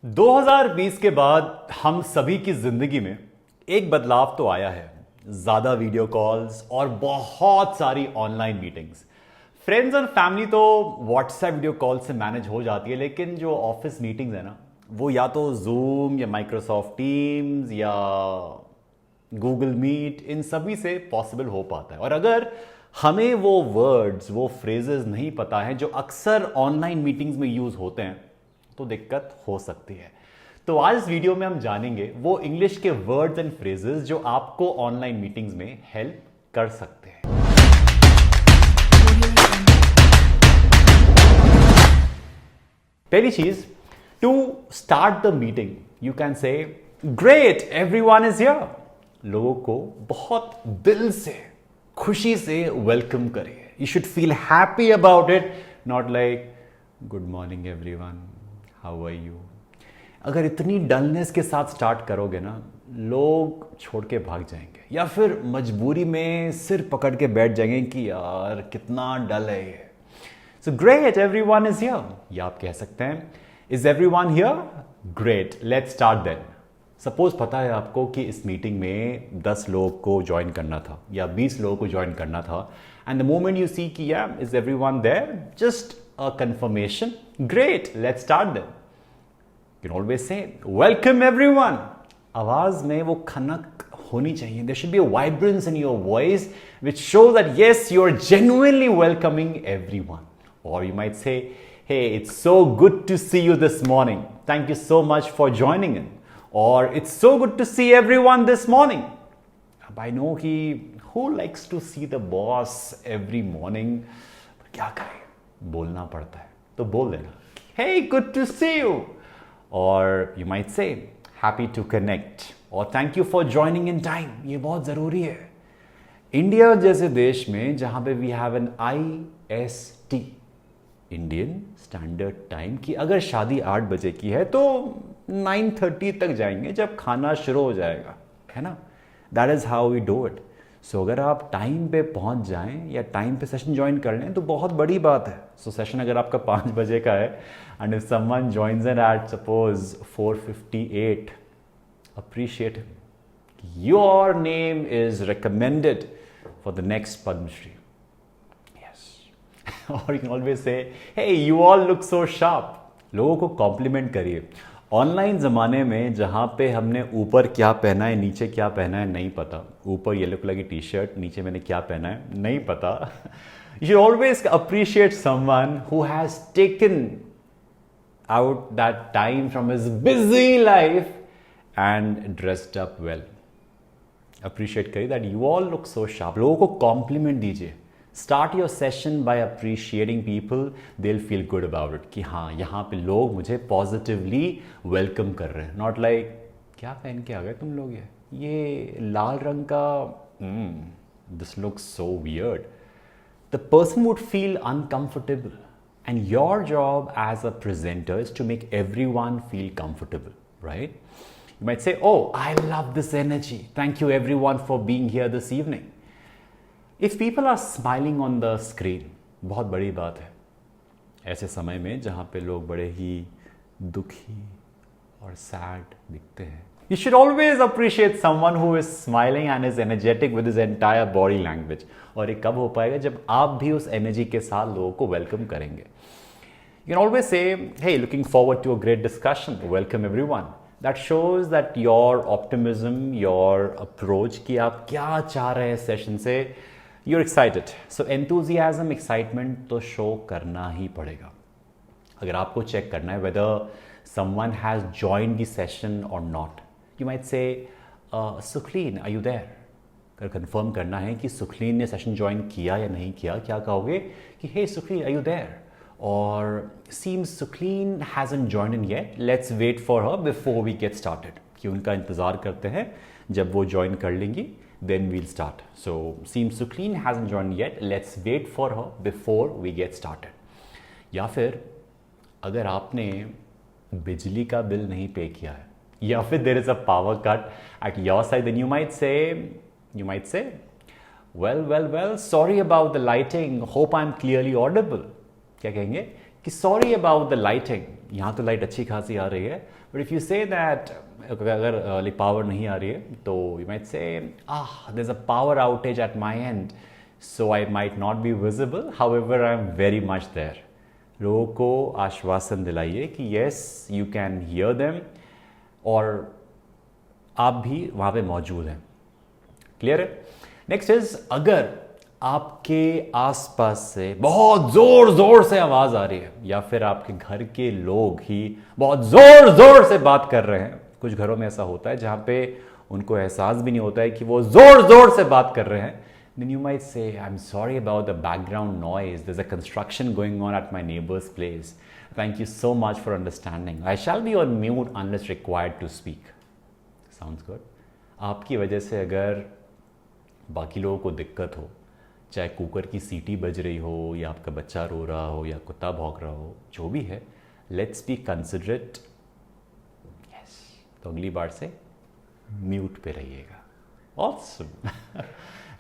2020 के बाद हम सभी की जिंदगी में एक बदलाव तो आया है। ज्यादा वीडियो कॉल्स और बहुत सारी ऑनलाइन मीटिंग्स। फ्रेंड्स और फैमिली तो व्हाट्सएप वीडियो कॉल से मैनेज हो जाती है, लेकिन जो ऑफिस मीटिंग्स है ना, वो या तो जूम या माइक्रोसॉफ्ट टीम्स या गूगल मीट, इन सभी से पॉसिबल हो पाता है। और अगर हमें वो वर्ड्स, वो फ्रेजेस नहीं पता है जो अक्सर ऑनलाइन मीटिंग्स में यूज होते हैं, तो दिक्कत हो सकती है। तो आज इस वीडियो में हम जानेंगे वो इंग्लिश के वर्ड्स एंड फ्रेजेस जो आपको ऑनलाइन मीटिंग्स में हेल्प कर सकते हैं। पहली चीज, to start the meeting you can say great everyone is here. लोगों को बहुत दिल से, खुशी से वेलकम करिए। You should feel happy about it, not like good morning everyone, how are you. अगर इतनी डलनेस के साथ स्टार्ट करोगे ना, लोग छोड़ के भाग जाएंगे या फिर मजबूरी में सिर पकड़ के बैठ जाएंगे कि यार कितना डल है ये। So great everyone is here, या आप कह सकते हैं is everyone here, great let's start then. Suppose पता है आपको कि इस मीटिंग में 10 लोगों को ज्वाइन करना था या 20 लोगों को ज्वाइन करना था, and the moment you see कि या is everyone there, just a confirmation, great let's start then. You can always say welcome everyone. आवाज में वो खनक होनी चाहिए। There should be a vibrance in your voice which shows that yes you are genuinely welcoming everyone. और you might say hey it's so good to see you this morning, thank you so much for joining in. Or it's so good to see everyone this morning. अब I know कि who likes to see the boss every morning? पर क्या करें, बोलना पड़ता है, तो बोल देना Hey, good to see you. Or you might say happy to connect. Or thank you for joining in time. ये बहुत ज़रूरी है। इंडिया जैसे देश में जहाँ पे we have an IST, Indian standard time, की अगर शादी 8 बजे की है तो 9:30 तक जाएंगे जब खाना शुरू हो जाएगा, है ना। That is how we do it. So अगर आप टाइम पे पहुंच जाएं या टाइम पे सेशन ज्वाइन कर लें तो बहुत बड़ी बात है। सो सेशन अगर आपका 5 बजे का है and if someone joins in at suppose 4:58, appreciate him. Your name is recommended for the next Padmashri. और you can always say hey you all look so sharp. लोगों को कॉम्प्लीमेंट करिए। ऑनलाइन ज़माने में जहाँ पे हमने ऊपर क्या पहना है, नीचे क्या पहना है नहीं पता, ऊपर येलो कलर की टी शर्ट, नीचे मैंने क्या पहना है नहीं पता, you should always appreciate someone who has taken out that time from his busy life and dressed up well. Appreciate करिए that you all look so sharp. लोगों को कॉम्प्लीमेंट दीजिए। Start your session by appreciating people, they will feel good about it कि हाँ यहाँ पे लोग मुझे पॉजिटिवली वेलकम कर रहे हैं। नॉट लाइक क्या पहन के आ गए तुम लोग, ये लाल रंग का, this looks so weird. The person would feel uncomfortable and your job as a presenter is to make everyone feel comfortable, right. You might say oh I love this energy, thank you everyone for being here this evening. If people are smiling on the screen, बहुत बड़ी बात है ऐसे समय में जहाँ पे लोग बड़े ही दुखी और सैड दिखते हैं। You should always appreciate someone who is smiling and is energetic with his entire body language. और ये कब हो पाएगा, जब आप भी उस एनर्जी के साथ लोगों को वेलकम करेंगे। You can always say hey looking forward to a great discussion, welcome everyone. That shows that your optimism, your approach, कि आप क्या चाह रहे हैं सेशन से, you're excited. So enthusiasm, excitement तो शो करना ही पड़ेगा। अगर आपको चेक करना है whether someone has joined the session or not, you might say Sukhleen are you there? अगर कंफर्म करना है कि सुखलीन ने सेशन ज्वाइन किया या नहीं किया, क्या कहोगे कि hey Sukhleen are you there? और seems Sukhleen hasn't joined in yet, let's wait for her before we get started, कि उनका इंतज़ार करते हैं, जब वो ज्वाइन कर लेंगी then we'll start. So seems Suklin hasn't joined yet, let's wait for her before we get started. या फिर अगर आपने बिजली का बिल नहीं पे किया है या फिर there is a power cut at your side, then you might say well sorry about the lighting, hope I'm clearly audible. क्या कहेंगे कि sorry about the lighting, यहाँ तो लाइट अच्छी खासी आ रही है, but if you say that अगर पावर नहीं आ रही है तो you might say there is a power outage at my end, so I might not be visible, however I am very much there. लोगों को आश्वासन दिलाइए कि yes you can hear them और आप भी वहाँ पे मौजूद हैं। क्लियर है? नेक्स्ट इज, अगर आपके आसपास से बहुत जोर जोर से आवाज आ रही है या फिर आपके घर के लोग ही बहुत जोर जोर से बात कर रहे हैं, कुछ घरों में ऐसा होता है जहां पे उनको एहसास भी नहीं होता है कि वो जोर जोर से बात कर रहे हैं, then you might say, I'm sorry about the background noise, there's a construction going on at my neighbor's place, thank you so much for understanding, I shall be on mute unless required to speak. Sounds good? आपकी वजह से अगर बाकी लोगों को दिक्कत हो, चाहे कुकर की सीटी बज रही हो या आपका बच्चा रो रहा हो या कुत्ता भौंक रहा हो, जो भी है, लेट्स बी कंसिडरेट। यस, तो अगली बार से म्यूट पे रहिएगा। Awesome.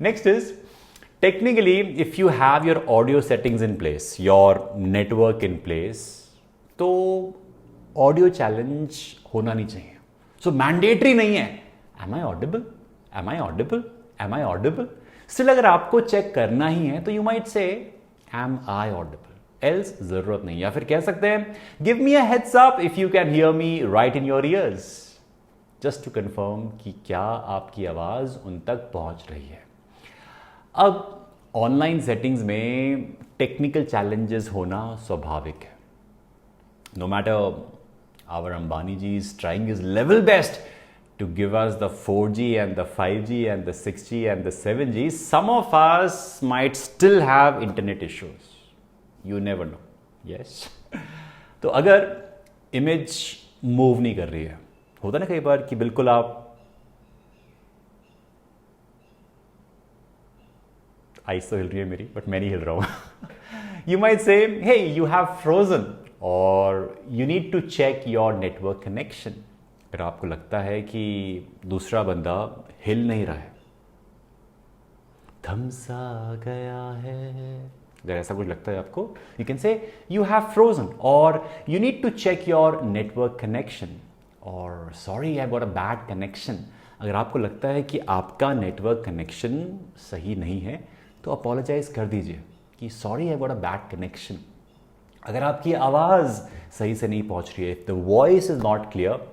Next is, technically if you have your audio settings in place, your network in place, तो ऑडियो चैलेंज होना नहीं चाहिए। सो मैंडेटरी नहीं है, am I audible, am I audible, am I audible. Still अगर आपको चेक करना ही है तो you might say am I audible, else जरूरत नहीं। या फिर कह सकते हैं give me a heads up if you can hear me right in your ears, just to confirm कि क्या आपकी आवाज उन तक पहुंच रही है। अब ऑनलाइन सेटिंग्स में टेक्निकल चैलेंजेस होना स्वाभाविक है। No matter our Ambani ji is trying his level best to give us the 4G and the 5G and the 6G and the 7G, some of us might still have internet issues. You never know. Yes. तो अगर image move नहीं कर रही है, होता ना कई बार कि बिल्कुल आप आइस तो हिल रही है मेरी, बट मैं नहीं हिल रहा हूं। You might say, hey, you have frozen, or you need to check your network connection. फिर आपको लगता है कि दूसरा बंदा हिल नहीं रहा है, थम सा गया है, अगर ऐसा कुछ लगता है आपको, you can say you have frozen, और you need to check your network connection, और sorry I got a bad connection. अगर आपको लगता है कि आपका नेटवर्क कनेक्शन सही नहीं है तो अपोलोजाइज कर दीजिए कि sorry I got a bad connection. अगर आपकी आवाज़ सही से नहीं पहुंच रही है, if the voice is not clear,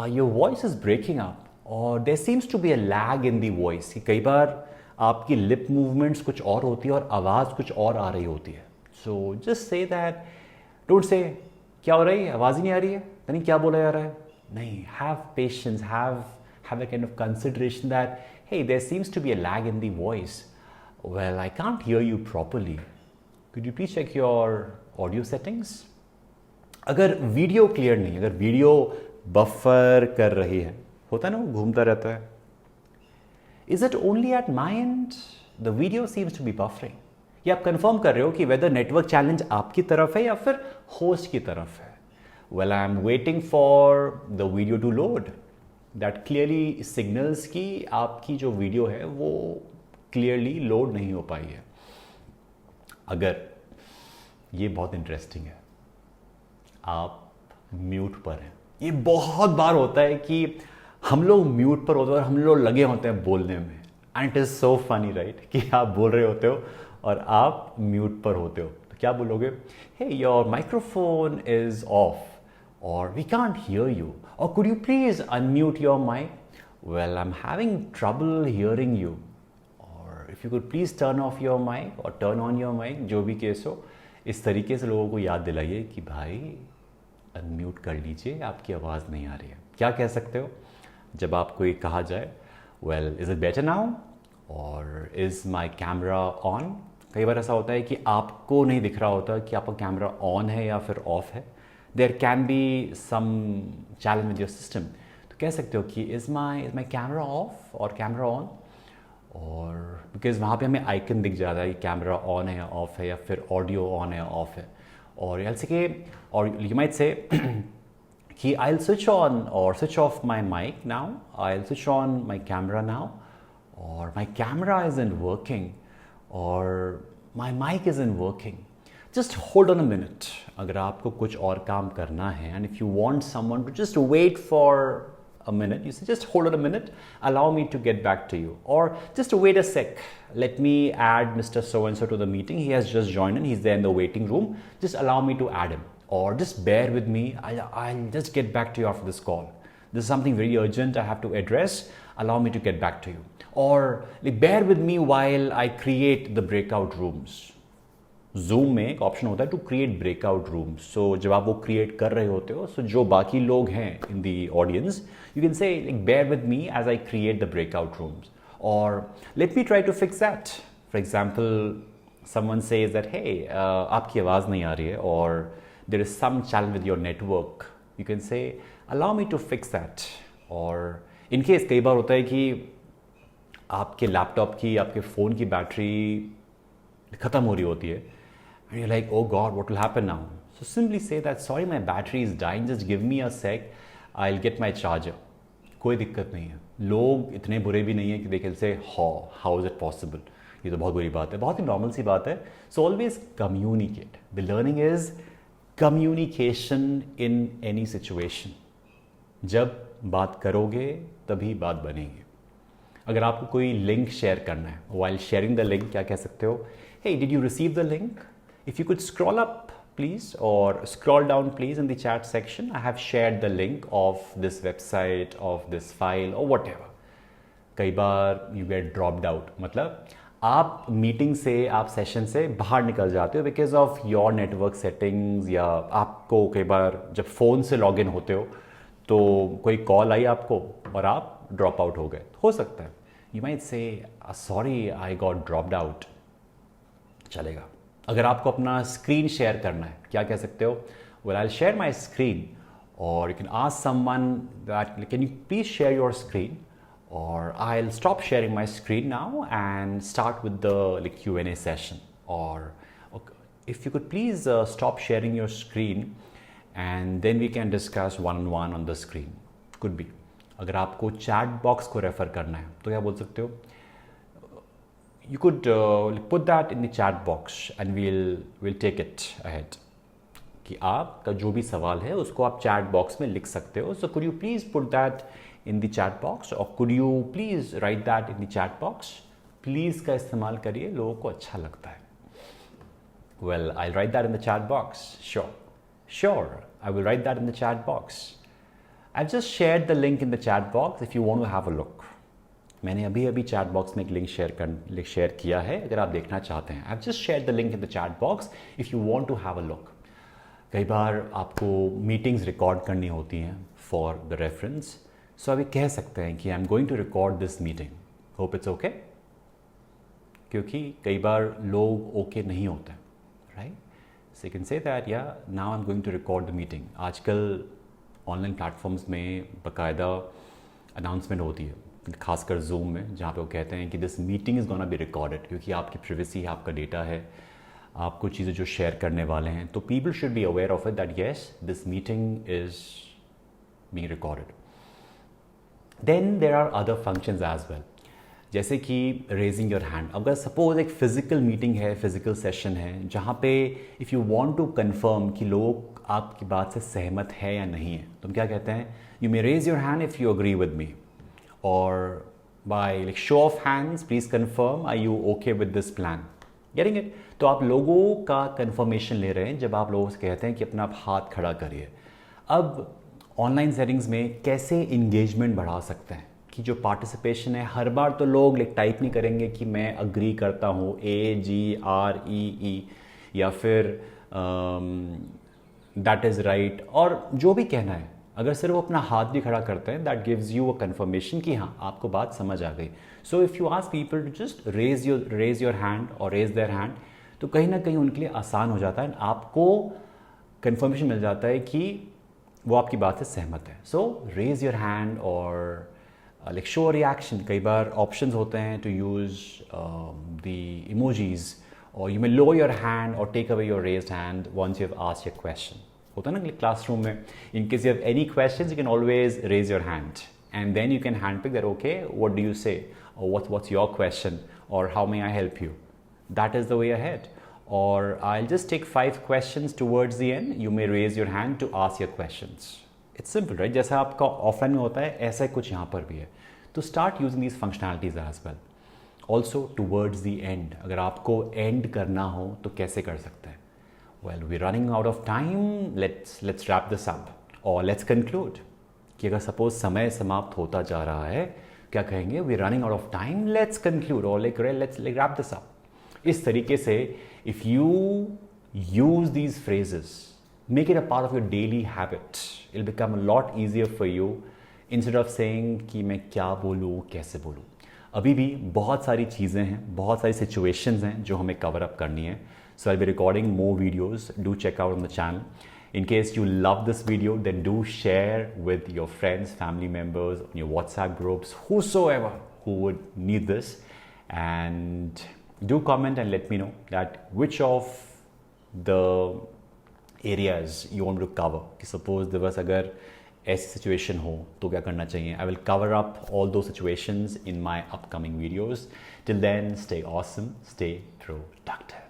your voice is breaking up, or there seems to be a lag in the voice, कि कई बार आपकी लिप मूवमेंट्स कुछ और होती है और आवाज़ कुछ और आ रही होती है। So just say that, don't say क्या हो रही है, आवाज़ ही नहीं आ रही है, पता नहीं क्या बोला जा रहा है। नहीं, have patience, have a kind of consideration that hey, there seems to be a lag in the voice, well I can't hear you properly, could you please check your audio settings। अगर video clear नहीं, अगर video buffer कर रही है, होता है ना, वो घूमता रहता है, is it only at my end the video seems to be buffering, ये आप कंफर्म कर रहे हो कि वेदर नेटवर्क चैलेंज आपकी तरफ है या फिर होस्ट की तरफ है। Well I am waiting for the video to load, that clearly signals की आपकी जो वीडियो है वो क्लियरली लोड नहीं हो पाई है। अगर ये बहुत इंटरेस्टिंग है, आप म्यूट पर हैं, ये बहुत बार होता है कि हम लोग म्यूट पर होते हैं और हम लोग लगे होते हैं बोलने में, and it is so funny right, कि आप बोल रहे होते हो और आप म्यूट पर होते हो, तो क्या बोलोगे, hey your microphone is off, और वी कांट हियर यू, और could you please unmute your mic, well I am having trouble hearing you, और if you could please turn off your mic और टर्न ऑन योर माइक, जो भी case हो। इस तरीके से लोगों को याद दिलाइए कि भाई अनम्यूट कर लीजिए, आपकी आवाज़ नहीं आ रही है। क्या कह सकते हो जब आपको ये कहा जाए, well is it better now, और इज़ माई कैमरा ऑन। कई बार ऐसा होता है कि आपको नहीं दिख रहा होता कि आपका कैमरा ऑन है या फिर ऑफ है, there can be some challenge with your system, तो कह सकते हो कि इज़ माई कैमरा ऑफ और कैमरा ऑन, और बिकॉज वहाँ पे हमें आइकन दिख जाता है कि कैमरा ऑन है या ऑफ है, या फिर ऑडियो ऑन है या ऑफ है। और ऐसे के, और यू माइट से कि आई विल स्विच ऑन और switch off my mic now, I will switch on my camera now, और my camera is in working, और my mic is in working. just hold on a minute. अगर आपको कुछ और काम करना है and if you want someone to just wait for a minute, you say just hold on a minute, allow me to get back to you, or just wait a sec, let me add Mr. So and so to the meeting, he has just joined in, he's there in the waiting room, just allow me to add him, or just bear with me, I'll just get back to you after this call, this is something very urgent I have to address, allow me to get back to you, or like, bear with me while I create the breakout rooms. Zoom में एक option होता है to create breakout rooms. सो जब आप वो create कर रहे होते हो, सो जो बाकी लोग हैं in the audience, you can say like bear with me as I create the breakout rooms, और let me try to fix that. For example someone says that hey आपकी आवाज़ नहीं आ रही है, और there is some challenge with your network, you can say allow me to fix that. और in case कई बार होता है कि आपके लैपटॉप की, आपके फ़ोन की बैटरी ख़त्म हो रही होती है, and you're like, oh God, what will happen now? So simply say that, sorry, my battery is dying, just give me a sec, I'll get my charger. कोई दिक्कत नहीं है. लोग इतने बुरे भी नहीं है कि they can say, how is it possible? ये तो बहुत बुरी बात है, बहुत ही नॉर्मल सी बात है. So always communicate. The learning is communication in any situation. जब बात करोगे तभी बात बनेगी. अगर आपको कोई लिंक शेयर करना है, while sharing the link क्या कह सकते हो? Hey, did you receive the link? If you could scroll up please, or scroll down please in the chat section, I have shared the link of this website, of this file or whatever. कई बार you get dropped out, मतलब आप meeting से, आप session से बाहर निकल जाते हो because of your network settings, या आपको कई बार जब फ़ोन से लॉग इन होते हो तो कोई कॉल आई आपको और आप ड्रॉप आउट हो गए. हो सकता है यू माइट से sorry I got dropped out, चलेगा. अगर आपको अपना स्क्रीन शेयर करना है, क्या कह सकते हो? Well I will share my screen, और you can ask someone that can you please share your screen, or I'll stop sharing my screen now and start with the Q&A session, or okay, if you could please stop sharing your screen and then we can discuss one-on-one on the screen. Could be. अगर आपको chat box को refer करना है तो क्या बोल सकते हो? You could put that in the chat box and we'll take it ahead. कि आपका जो भी सवाल है उसको आप chat box में लिख सकते हो. So could you please put that in the chat box, or could you please write that in the chat box? Please का इस्तेमाल करिए, लोगों को अच्छा लगता है. Well, I'll write that in the chat box. Sure, I will write that in the chat box. I've just shared the link in the chat box if you want to have a look. मैंने अभी chat box में एक link share किया है, अगर आप देखना चाहते हैं. I've just shared the link in the chat box if you want to have a look. कई बार आपको मीटिंग्स रिकॉर्ड करनी होती हैं for the reference. सो अभी कह सकते हैं कि I am going to record this meeting, hope it's okay. क्योंकि कई बार लोग ओके नहीं होते, right? So you can say that या now I am going to record the meeting. आजकल ऑनलाइन प्लेटफॉर्म्स में बाकायदा अनाउंसमेंट होती है, खासकर जूम में, जहाँ पे वो कहते हैं कि this meeting is gonna be recorded, क्योंकि आपकी प्राइवेसी है, आपका डेटा है, आपको चीज़ें जो शेयर करने वाले हैं, तो people should be aware of it that yes this meeting is being recorded. Then there are other functions as well, जैसे कि raising your hand. अगर सपोज एक फिजिकल मीटिंग है, फिजिकल सेशन है, जहाँ पे if you want to confirm कि लोग आपकी बात से सहमत है या नहीं है, तो हम क्या कहते हैं? You may raise your hand if you agree with me, और by like show of hands please confirm are you okay with this plan. Getting it? तो आप लोगों का कंफर्मेशन ले रहे हैं जब आप लोगों से कहते हैं कि अपना आप हाथ खड़ा करिए. अब ऑनलाइन सेटिंग्स में कैसे इंगेजमेंट बढ़ा सकते हैं कि जो पार्टिसिपेशन है, हर बार तो लोग टाइप नहीं करेंगे कि मैं अग्री करता हूँ AGREE या फिर दैट इज़ राइट, और जो भी कहना है, अगर सिर्फ वो अपना हाथ भी खड़ा करते हैं that gives you a confirmation कि हाँ आपको बात समझ आ गई. So if you ask people to just raise your hand और रेज देयर हैंड, तो कहीं ना कहीं उनके लिए आसान हो जाता है, आपको कन्फर्मेशन मिल जाता है कि वो आपकी बात से सहमत है. सो रेज योर हैंड और लाइक शो रिएक्शन. कई बार ऑप्शंस होते हैं टू यूज़ द इमोजीज, और you may lower your hand और take away your raised hand once you have asked your question. होता है ना क्लासरूम में, in case you have any questions you can always raise your hand and then you can hand pick that okay what do you say, और what's your question, और how may I help you. That is the way ahead. or I'll just take 5 questions towards the end. You may raise your hand to ask your questions. It's simple, right? जैसा आपका offline में होता है ऐसा ही कुछ यहाँ पर भी है. तो start using these functionalities as well. Also towards the end, अगर आपको end करना हो तो कैसे कर सकते हैं? Well, we're running out of time. Let's wrap this up, or let's conclude. कि अगर suppose समय समाप्त होता जा रहा है, क्या कहेंगे? We're running out of time. Let's conclude, or let's wrap this up. इस तरीके से if you use these phrases, make it a part of your daily habit. It'll become a lot easier for you instead of saying कि मैं क्या बोलूँ, कैसे बोलूँ. अभी भी बहुत सारी चीज़ें हैं, बहुत सारी situations हैं जो हमें cover up करनी है. So I'll be recording more videos. Do check out on the channel. In case you love this video, then do share with your friends, family members, on your WhatsApp groups, whosoever who would need this. And do comment and let me know that which of the areas you want to cover. Suppose there was अगर ऐसी situation हो तो क्या करना चाहिए? I will cover up all those situations in my upcoming videos. Till then, stay awesome, stay productive.